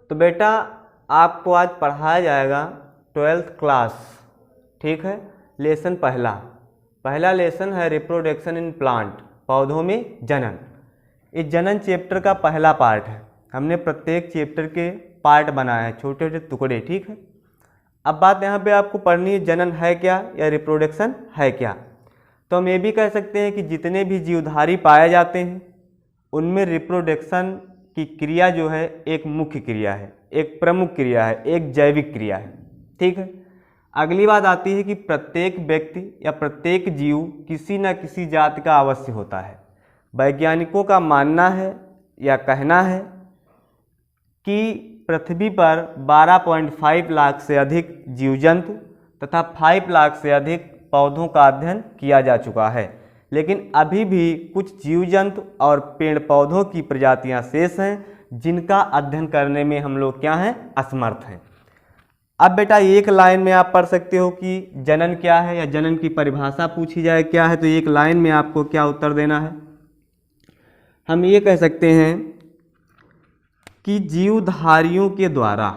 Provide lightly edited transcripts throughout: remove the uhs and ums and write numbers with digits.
तो बेटा आपको आज पढ़ाया जाएगा 12th क्लास, ठीक है। लेसन पहला लेसन है रिप्रोडक्शन इन प्लांट, पौधों में जनन। इस जनन चैप्टर का पहला पार्ट है। हमने प्रत्येक चैप्टर के पार्ट बनाए हैं, छोटे छोटे टुकड़े, ठीक है। अब बात यहाँ पे आपको पढ़नी है, जनन है क्या या रिप्रोडक्शन है क्या। तो हम ये भी कह सकते हैं कि जितने भी जीवधारी पाए जाते हैं उनमें रिप्रोडक्शन की क्रिया जो है एक मुख्य क्रिया है, एक प्रमुख क्रिया है, एक जैविक क्रिया है, ठीक है। अगली बात आती है कि प्रत्येक व्यक्ति या प्रत्येक जीव किसी न किसी जाति का अवश्य होता है। वैज्ञानिकों का मानना है या कहना है कि पृथ्वी पर 12.5 लाख से अधिक जीव जंतु तथा 5 लाख से अधिक पौधों का अध्ययन किया जा चुका है, लेकिन अभी भी कुछ जीव जंतु और पेड़ पौधों की प्रजातियां शेष हैं जिनका अध्ययन करने में हम लोग क्या हैं, असमर्थ हैं। अब बेटा एक लाइन में आप पढ़ सकते हो कि जनन क्या है या जनन की परिभाषा पूछी जाए क्या है, तो एक लाइन में आपको क्या उत्तर देना है। हम ये कह सकते हैं कि जीवधारियों के द्वारा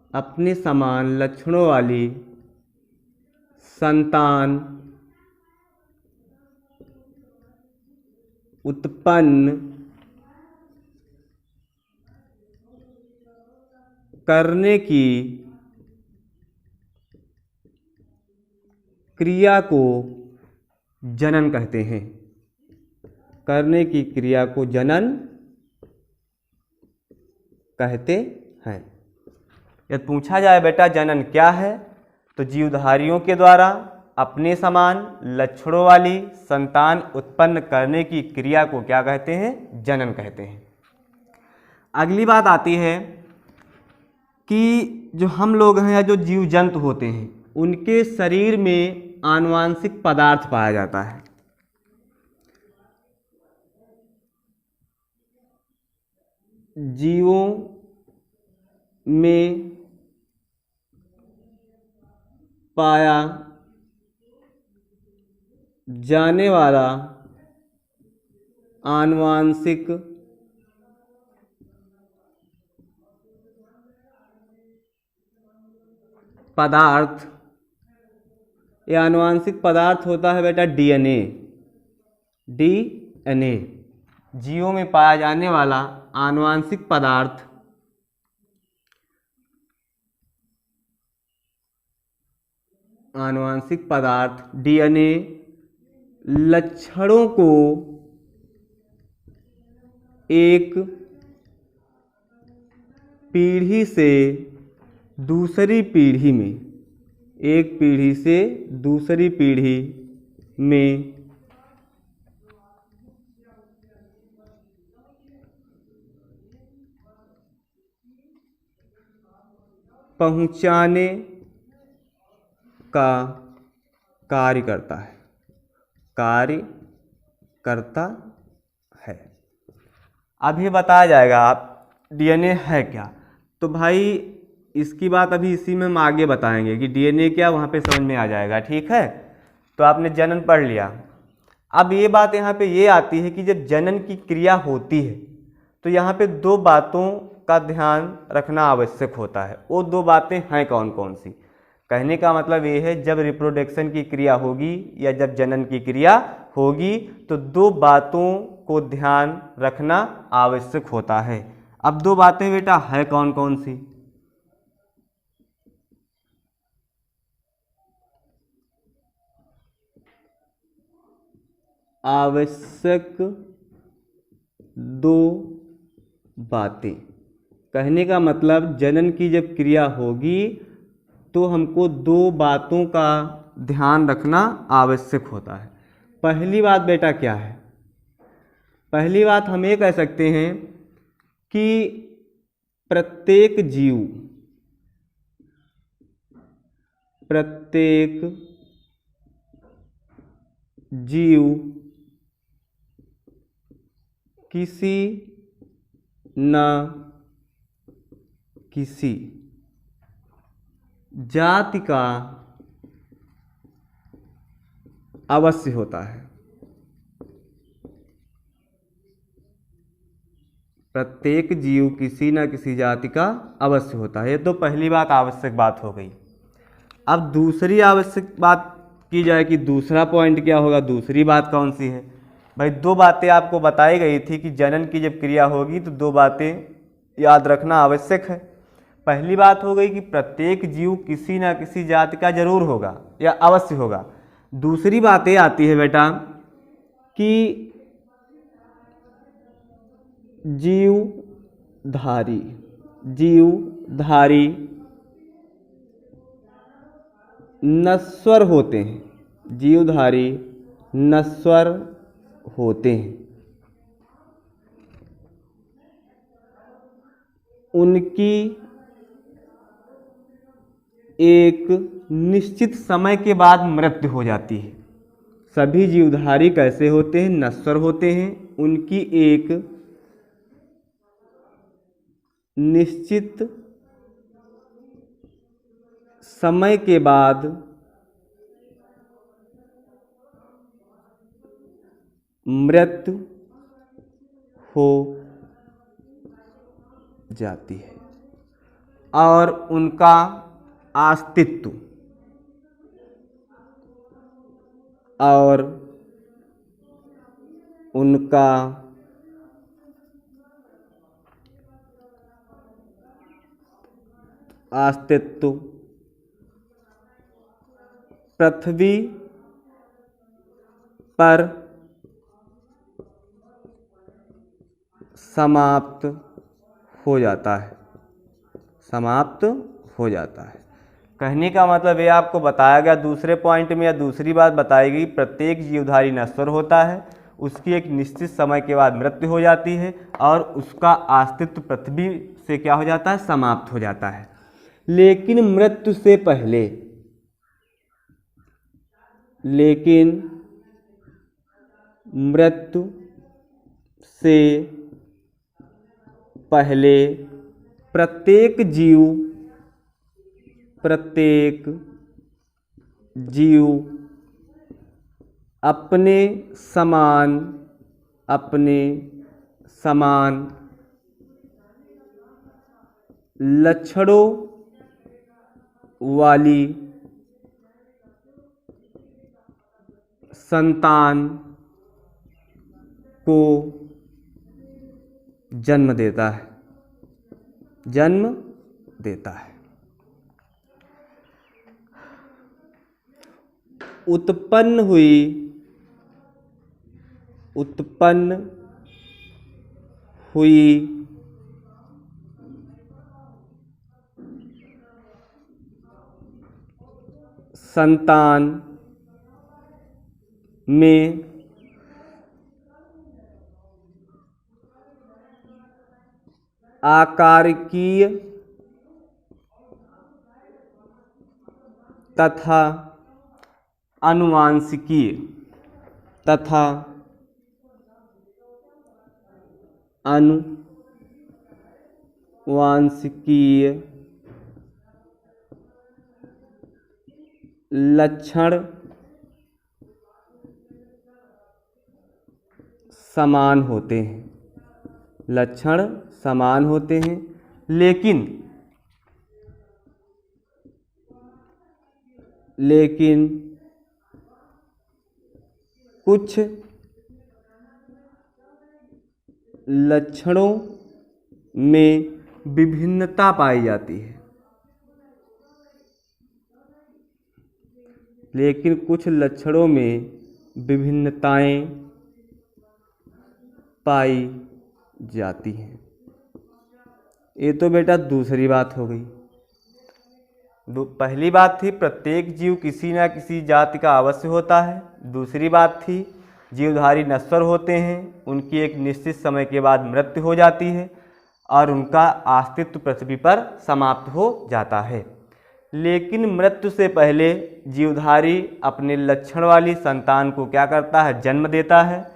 अपने समान लक्षणों वाली संतान उत्पन्न करने की क्रिया को जनन कहते हैं। करने की क्रिया को जनन कहते हैं। यदि पूछा जाए बेटा जनन क्या है, तो जीवधारियों के द्वारा अपने समान लक्षणों वाली संतान उत्पन्न करने की क्रिया को क्या कहते हैं, जनन कहते हैं। अगली बात आती है कि जो हम लोग हैं या जो जीव जंतु होते हैं उनके शरीर में आनुवांशिक पदार्थ पाया जाता है। जीवों में पाया जाने वाला आनुवांशिक पदार्थ, यह आनुवांशिक पदार्थ होता है बेटा डीएनए। जीवों में पाया जाने वाला आनुवांशिक पदार्थ डीएनए लक्षणों को एक पीढ़ी से दूसरी पीढ़ी में पहुंचाने का कार्य करता है। अभी बताया जाएगा आप डीएनए है क्या, तो भाई इसकी बात अभी इसी में हम आगे बताएंगे कि डीएनए क्या, वहाँ पे समझ में आ जाएगा, ठीक है। तो आपने जनन पढ़ लिया। अब ये बात यहाँ पे ये आती है कि जब जनन की क्रिया होती है तो यहाँ पे दो बातों का ध्यान रखना आवश्यक होता है। वो दो बातें हैं कौन कौन सी? कहने का मतलब ये है जब रिप्रोडक्शन की क्रिया होगी या जब जनन की क्रिया होगी तो दो बातों को ध्यान रखना आवश्यक होता है। अब दो बातें बेटा है कौन कौन सी? आवश्यक दो बातें, कहने का मतलब जनन की जब क्रिया होगी तो हमको दो बातों का ध्यान रखना आवश्यक होता है। पहली बात बेटा क्या है? पहली बात हम ये कह सकते हैं कि प्रत्येक जीव प्रत्येक जीव किसी न किसी जाति का अवश्य होता है। प्रत्येक जीव किसी न किसी जाति का अवश्य होता है। ये तो पहली बात आवश्यक बात हो गई। अब दूसरी आवश्यक बात की जाए कि दूसरा पॉइंट क्या होगा, दूसरी बात कौन सी है। भाई दो बातें आपको बताई गई थी कि जनन की जब क्रिया होगी तो दो बातें याद रखना आवश्यक है। पहली बात हो गई कि प्रत्येक जीव किसी न किसी जाति का जरूर होगा या अवश्य होगा। दूसरी बात ये आती है बेटा कि जीवधारी नश्वर होते हैं। जीवधारी नश्वर होते हैं। उनकी एक निश्चित समय के बाद मृत्यु हो जाती है। सभी जीवधारी कैसे होते हैं, नश्वर होते हैं। उनकी एक निश्चित समय के बाद मृत्यु हो जाती है और उनका अस्तित्व पृथ्वी पर समाप्त हो जाता है। कहने का मतलब ये आपको बताया गया दूसरे पॉइंट में या दूसरी बात बताई गई, प्रत्येक जीवधारी नश्वर होता है, उसकी एक निश्चित समय के बाद मृत्यु हो जाती है और उसका अस्तित्व पृथ्वी से क्या हो जाता है, समाप्त हो जाता है। लेकिन मृत्यु से पहले प्रत्येक जीव अपने समान लक्षणों वाली संतान को जन्म देता है। उत्पन्न हुई संतान में आकारिकीय तथा आनुवांशिकीय लक्षण समान होते हैं, लेकिन कुछ लक्षणों में विभिन्नता पाई जाती है। लेकिन कुछ लक्षणों में विभिन्नताएं पाई जाती हैं। ये तो बेटा दूसरी बात हो गई। पहली बात थी प्रत्येक जीव किसी न किसी जाति का अवश्य होता है। दूसरी बात थी जीवधारी नश्वर होते हैं, उनकी एक निश्चित समय के बाद मृत्यु हो जाती है और उनका अस्तित्व पृथ्वी पर समाप्त हो जाता है। लेकिन मृत्यु से पहले जीवधारी अपने लक्षण वाली संतान को क्या करता है, जन्म देता है।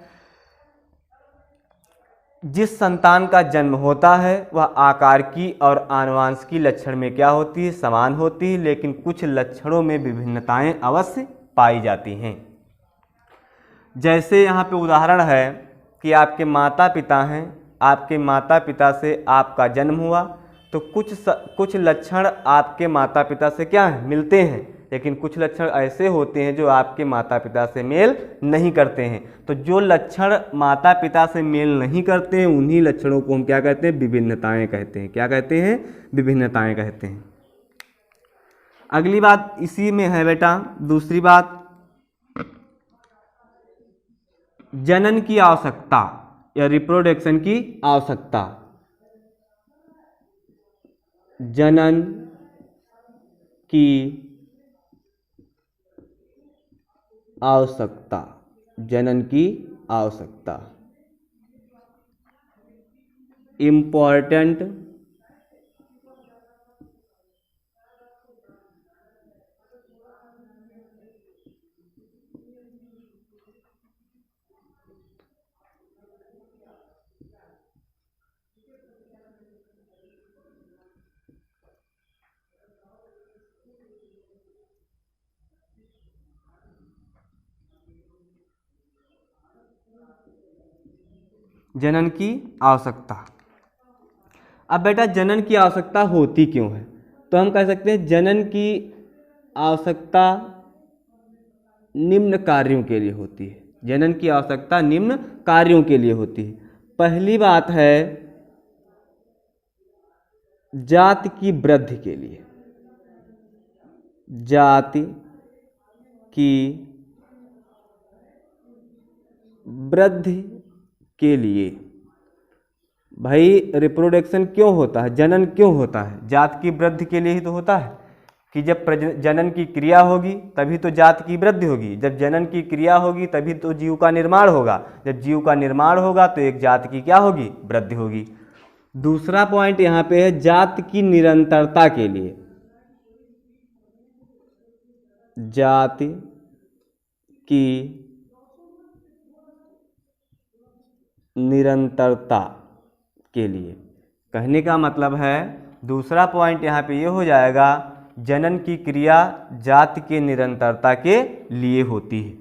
जिस संतान का जन्म होता है वह आकार की और आनुवंशिकी लक्षण में क्या होती है, समान होती है, लेकिन कुछ लक्षणों में विभिन्नताएं अवश्य पाई जाती हैं। जैसे यहाँ पे उदाहरण है कि आपके माता पिता हैं, आपके माता पिता से आपका जन्म हुआ तो कुछ लक्षण आपके माता पिता से क्या है, मिलते हैं, लेकिन कुछ लक्षण ऐसे होते हैं जो आपके माता पिता से मेल नहीं करते हैं। तो जो लक्षण माता पिता से मेल नहीं करते हैं उन्हीं लक्षणों को हम क्या कहते हैं, विभिन्नताएं कहते हैं। क्या कहते हैं, विभिन्नताएं कहते हैं। अगली बात इसी में है बेटा, दूसरी बात, जनन की आवश्यकता या रिप्रोडक्शन की आवश्यकता। जनन की आवश्यकता, जनन की आवश्यकता, इम्पोर्टेंट जनन की आवश्यकता। अब बेटा जनन की आवश्यकता होती क्यों है, तो हम कह सकते हैं जनन की आवश्यकता निम्न कार्यों के लिए होती है। जनन की आवश्यकता निम्न कार्यों के लिए होती है। पहली बात है जाति की वृद्धि के लिए, जाति की वृद्धि के लिए। भाई रिप्रोडक्शन क्यों होता है, जनन क्यों होता है, जात की वृद्धि के लिए ही तो होता है कि जब जनन की क्रिया होगी तभी तो जात की वृद्धि होगी, जब जनन की क्रिया होगी तभी तो जीव का निर्माण होगा, जब जीव का निर्माण होगा तो एक जात की क्या होगी, वृद्धि होगी। दूसरा पॉइंट यहाँ पे है जात की निरंतरता के लिए, जाति की निरंतरता के लिए। कहने का मतलब है दूसरा पॉइंट यहाँ पे ये हो जाएगा जनन की क्रिया जाति के निरंतरता के लिए होती है।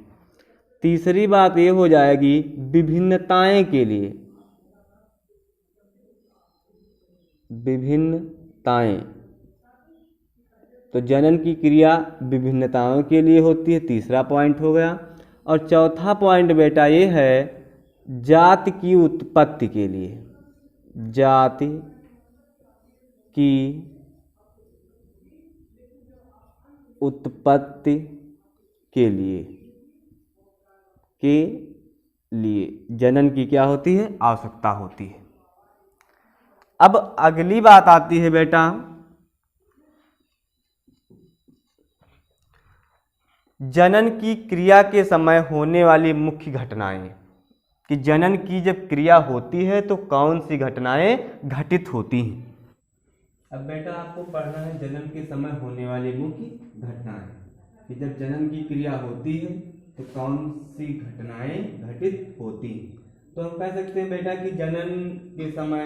तीसरी बात ये हो जाएगी विभिन्नताएं के लिए, विभिन्नताएं, तो जनन की क्रिया विभिन्नताओं के लिए होती है, तीसरा पॉइंट हो गया। और चौथा पॉइंट बेटा ये है जाति की उत्पत्ति के लिए, जाति की उत्पत्ति के लिए जनन की क्या होती है, आवश्यकता होती है। अब अगली बात आती है बेटा जनन की क्रिया के समय होने वाली मुख्य घटनाएं, कि जनन की जब क्रिया होती है तो कौन सी घटनाएं घटित होती हैं। अब बेटा आपको पढ़ना है जनन के समय होने वाली मुख्य घटनाएं, कि जब जनन की क्रिया होती है तो कौन सी घटनाएं घटित होती हैं। तो हम कह सकते हैं बेटा कि जनन के समय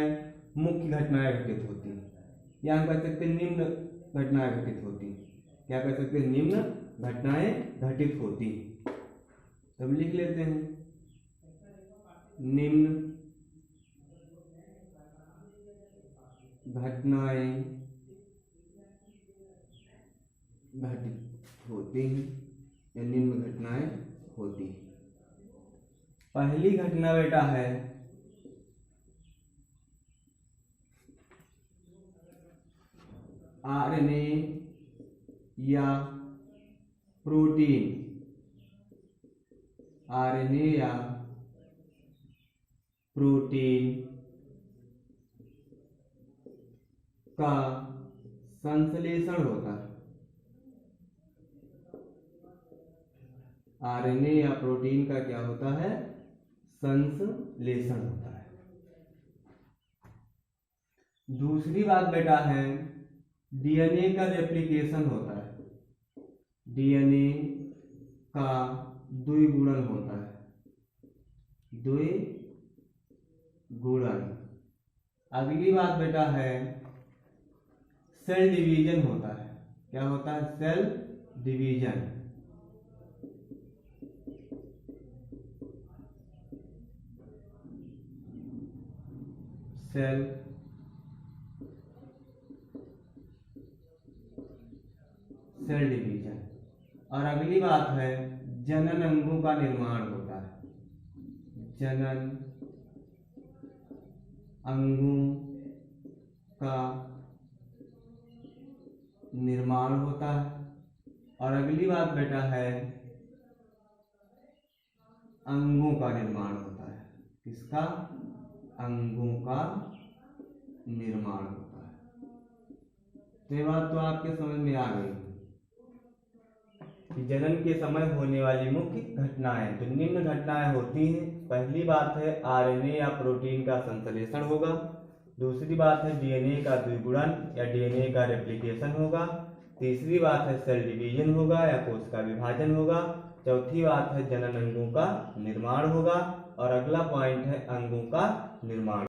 मुख्य घटनाएं घटित होती हैं, या हम कह सकते हैं निम्न घटनाएं घटित होती हैं। क्या कह सकते हैं, निम्न घटनाएं घटित होती हैं। तब लिख लेते हैं निम्न घटनाएं घटित होती हैं या निम्न घटनाएं होती हैं। पहली घटना बेटा है आरएनए या प्रोटीन, आरएनए या प्रोटीन का संश्लेषण होता है, आरएनए या प्रोटीन का क्या होता है, संश्लेषण होता है। दूसरी बात बेटा है डीएनए का रेप्लिकेशन होता है, डीएनए का द्विगुणन होता है, द्विगुणन। अगली बात बेटा है सेल डिवीजन होता है। क्या होता है? Cell division. Cell division. और अगली बात है जनन अंगों का निर्माण होता है, जनन अंगों का निर्माण होता है। और अगली बात बेटा है अंगों का निर्माण होता है। किसका? अंगों का निर्माण होता है। तो ये बात तो आपके समझ में आ गई कि जनन के समय होने वाली मुख्य घटनाएं। तो निम्न घटनाएं होती हैं। पहली बात है आरएनए या प्रोटीन का संश्लेषण होगा। दूसरी बात है डीएनए का द्विगुणन या डीएनए का रेप्लिकेशन होगा। तीसरी बात है सेल डिवीजन होगा या कोश का विभाजन होगा। चौथी बात है जनन अंगों का निर्माण होगा। और अगला पॉइंट है अंगों का निर्माण।